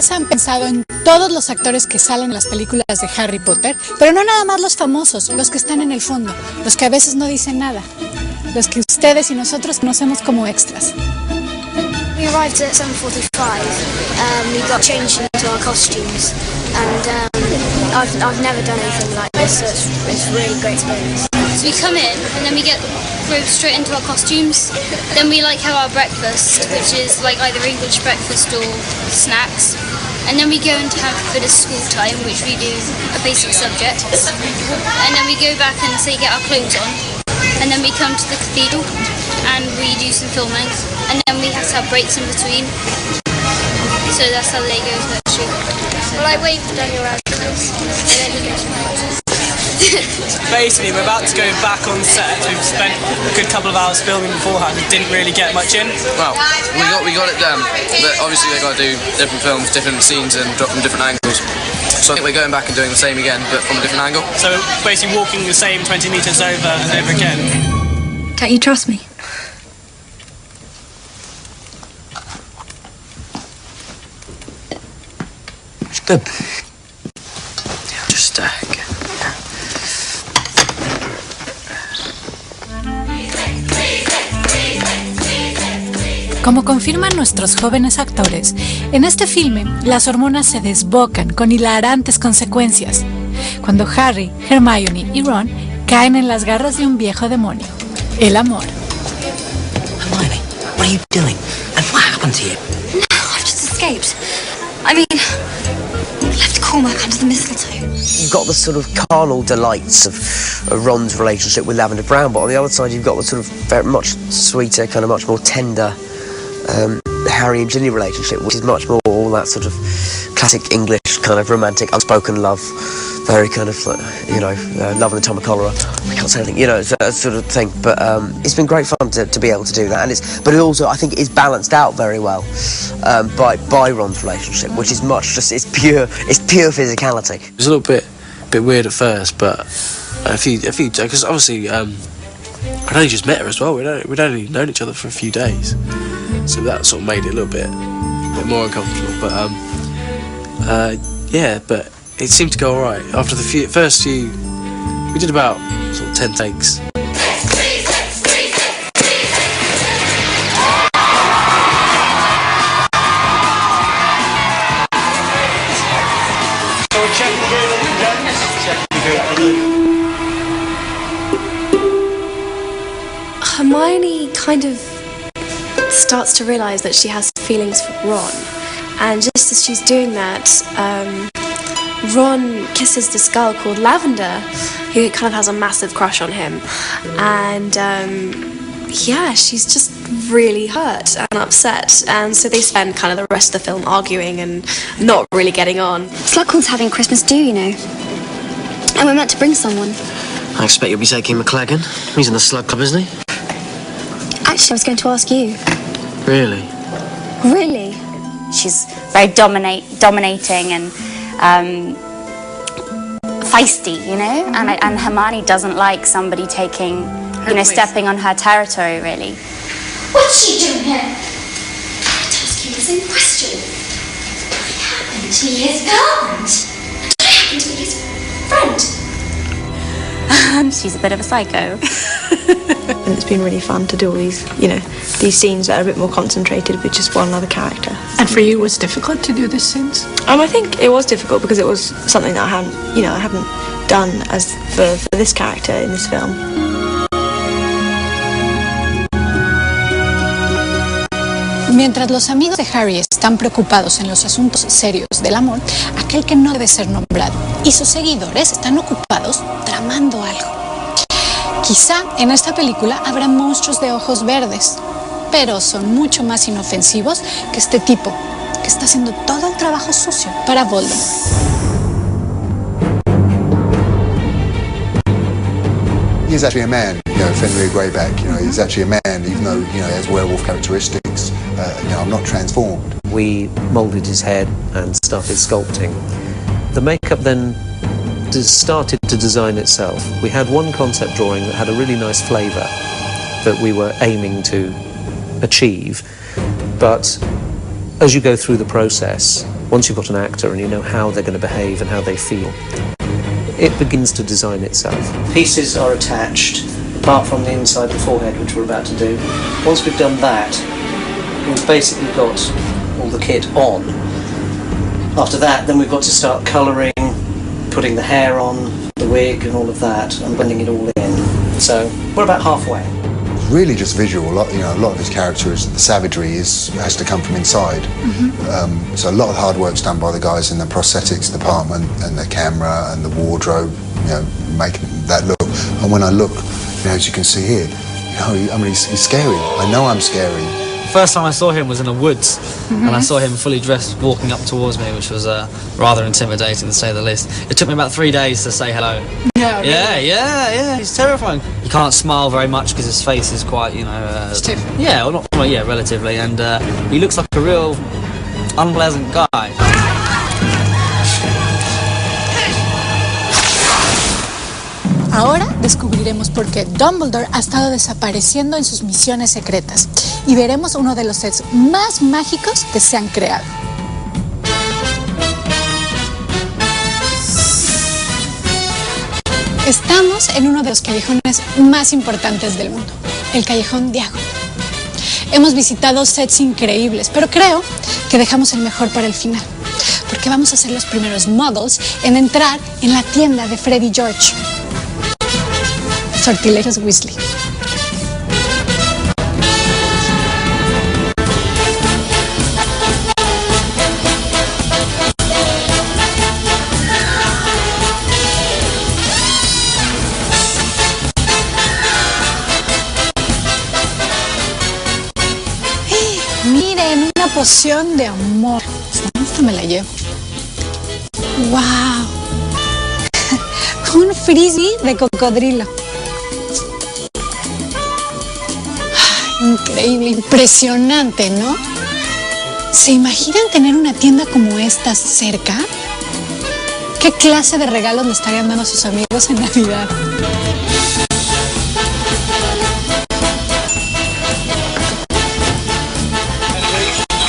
ustedes han pensado en todos los actores que salen en las películas de Harry Potter, pero no nada más los famosos, los que están en el fondo, los que a veces no dicen nada, los que ustedes y nosotros conocemos como extras. We arrived at 7:45. We got changed into our costumes, and I've never done anything like this, so it's a really great experience. So we come in and then we get roped straight into our costumes. Then we have our breakfast, which is either English breakfast or snacks. And then we go and have a bit of school time, which we do a basic subject. And then we go back and get our clothes on. And then we come to the cathedral and we do some filming. And then we have to have breaks in between. So that's how the day goes actually. Well, I waved Daniel Radcliffe, and then he goes Basically, we're about to go back on set. We've spent a good couple of hours filming beforehand and didn't really get much in. Well, we got it done, but obviously they've got to do different films, different scenes and drop from different angles. So I think we're going back and doing the same again, but from a different angle. So basically walking the same 20 metres over and over again. Don't you trust me? It's good. Just Como confirman nuestros jóvenes actores, en este filme las hormonas se desbocan con hilarantes consecuencias, cuando Harry, Hermione y Ron caen en las garras de un viejo demonio, el amor. Hermione, what are you doing? And what happened to you? No, I've just escaped. I mean, left Cormac under the mistletoe. You've got the sort of carnal delights of Ron's relationship with Lavender Brown, but on the other side you've got the sort of very much sweeter, kind of much more tender Harry and Ginny relationship, which is much more all that sort of classic English kind of romantic, unspoken love, very kind of love and atomic cholera. I can't say anything, that sort of thing. But it's been great fun to be able to do that, but it also I think is balanced out very well by Ron's relationship, which is it's pure physicality. It was a little bit weird at first, but a few because obviously I'd only just met her as well. We'd only known each other for a few days, so that sort of made it a little bit more uncomfortable. But but it seemed to go all right. After the first few, we did about sort of 10 takes. Hermione kind of starts to realise that she has feelings for Ron, and just as she's doing that, Ron kisses this girl called Lavender, who kind of has a massive crush on him, and she's just really hurt and upset, and so they spend kind of the rest of the film arguing and not really getting on. Slughorn's having Christmas do, and we're meant to bring someone. I expect you'll be taking McLagan. He's in the Slug Club, isn't he? Actually, I was going to ask you. Really? Really? She's very dominating and feisty, and Hermione doesn't like somebody taking, stepping on her territory, really. What's she doing here? I'm asking the same question. What happened to his girlfriend? What happened to his friend? She's a bit of a psycho. And it's been really fun to do all these, these scenes that are a bit more concentrated with just one other character. And for you, it was difficult to do these scenes? I think it was difficult because it was something that I haven't done as for this character in this film. Mientras los amigos de Harry están preocupados en los asuntos serios del amor, aquel que no debe ser nombrado y sus seguidores están ocupados tramando algo. Quizá en esta película habrá monstruos de ojos verdes, pero son mucho más inofensivos que este tipo, que está haciendo todo el trabajo sucio para Voldemort. He's actually a man, Fenrir Greyback, he's actually a man, even though, he has werewolf characteristics. I'm not transformed. We moulded his head and started sculpting. The makeup then started to design itself. We had one concept drawing that had a really nice flavour that we were aiming to achieve, but as you go through the process, once you've got an actor and you know how they're going to behave and how they feel, it begins to design itself. Pieces are attached, apart from the inside the forehead, which we're about to do. Once we've done that, we've basically got all the kit on. After that, then we've got to start colouring, putting the hair on, the wig and all of that, and blending it all in. So we're about halfway. Really just visual. A lot of his characters, the savagery has to come from inside. So a lot of hard work's done by the guys in the prosthetics department and the camera and the wardrobe, making that look. And when I look, as you can see here, he's scary. I know I'm scary. First time I saw him was in the woods, and I saw him fully dressed walking up towards me, which was rather intimidating to say the least. It took me about 3 days to say hello. Yeah, really? Yeah, he's terrifying. He can't smile very much because his face is quite, stiff. Yeah, relatively, and he looks like a real unpleasant guy. Ahora descubriremos por qué Dumbledore ha estado desapareciendo en sus misiones secretas y veremos uno de los sets más mágicos que se han creado. Estamos en uno de los callejones más importantes del mundo, el Callejón Diagon. Hemos visitado sets increíbles, pero creo que dejamos el mejor para el final, porque vamos a ser los primeros muggles en entrar en la tienda de Freddy George. Sortilegios Weasley. Miren, una poción de amor. Esta me la llevo. ¡Wow! Un frisbee de cocodrilo. Increíble, impresionante, ¿no? ¿Se imaginan tener una tienda como esta cerca? ¿Qué clase de regalos le estarían dando a sus amigos en Navidad?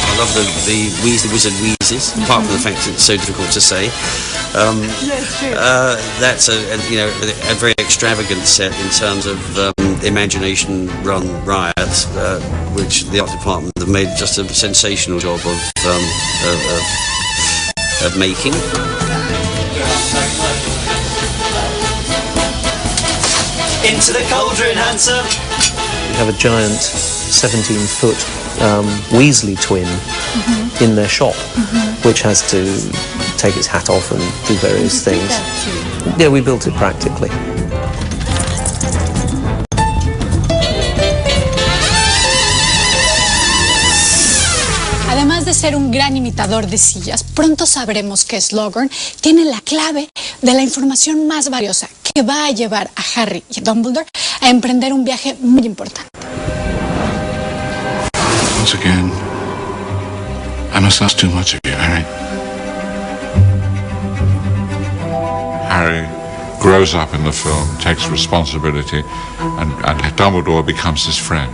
I love the Weasley Wizard wheezes, apart from the fact it's so difficult to say. That's a very extravagant set in terms of imagination-run riots, which the art department have made just a sensational job of making. Into the cauldron, handsome! We have a giant 17-foot Weasley twin in their shop, which has to take its hat off and do various things. Yeah, we built it practically. Además de ser un gran imitador de sillas, pronto sabremos que Slughorn tiene la clave de la información más valiosa que va a llevar a Harry y a Dumbledore a emprender un viaje muy importante. Once again, I must ask too much of you, Harry. Harry grows up in the film, takes responsibility, and Dumbledore becomes his friend.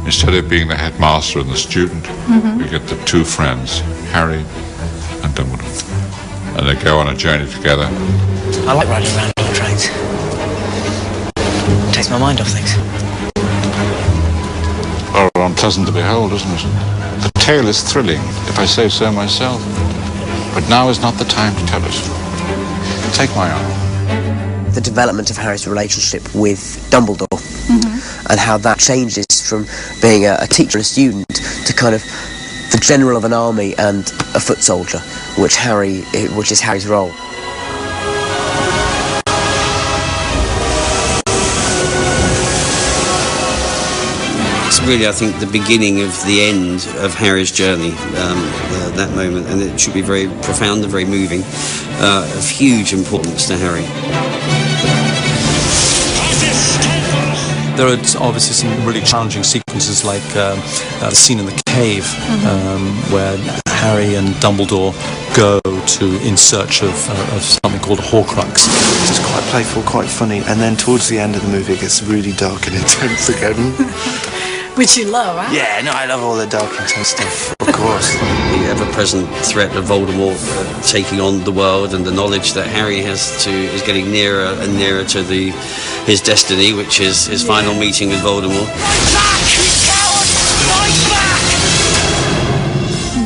Instead of being the headmaster and the student, we get the two friends, Harry and Dumbledore. And they go on a journey together. I like riding around on trains. It takes my mind off things. Oh, unpleasant to behold, isn't it? The tale is thrilling, if I say so myself. But now is not the time to tell it. Take my arm. The development of Harry's relationship with Dumbledore and how that changes from being a teacher and a student to kind of the general of an army and a foot soldier, which is Harry's role. It's really, I think, the beginning of the end of Harry's journey, that moment, and it should be very profound and very moving, of huge importance to Harry. There are obviously some really challenging sequences, like the scene in the cave, where Harry and Dumbledore go in search of something called a Horcrux. It's quite playful, quite funny, and then towards the end of the movie it gets really dark and intense again. Which you love, huh? Yeah, no, I love all the dark, intense stuff, of course. The ever-present threat of Voldemort taking on the world, and the knowledge that Harry is getting nearer and nearer to his destiny, which is his final meeting with Voldemort.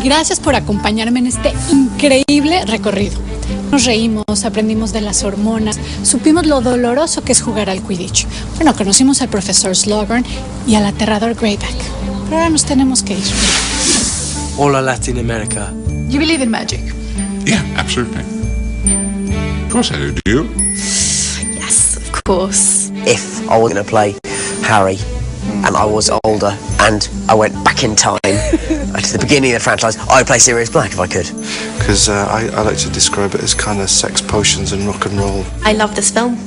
Gracias por acompañarme en este increíble recorrido. Nos reímos, aprendimos de las hormonas, supimos lo doloroso que es jugar al Quidditch. Bueno, conocimos al profesor Slughorn y al aterrador Greyback. Pero ahora nos tenemos que ir. Hola, Latin America. You believe in magic? Yeah, absolutely. Of course I do. Do you? Yes, of course. If I was going to play Harry and I was older and I went back in time to the beginning of the franchise, I would play Sirius Black if I could. Because I like to describe it as kind of sex potions and rock and roll. I love this film.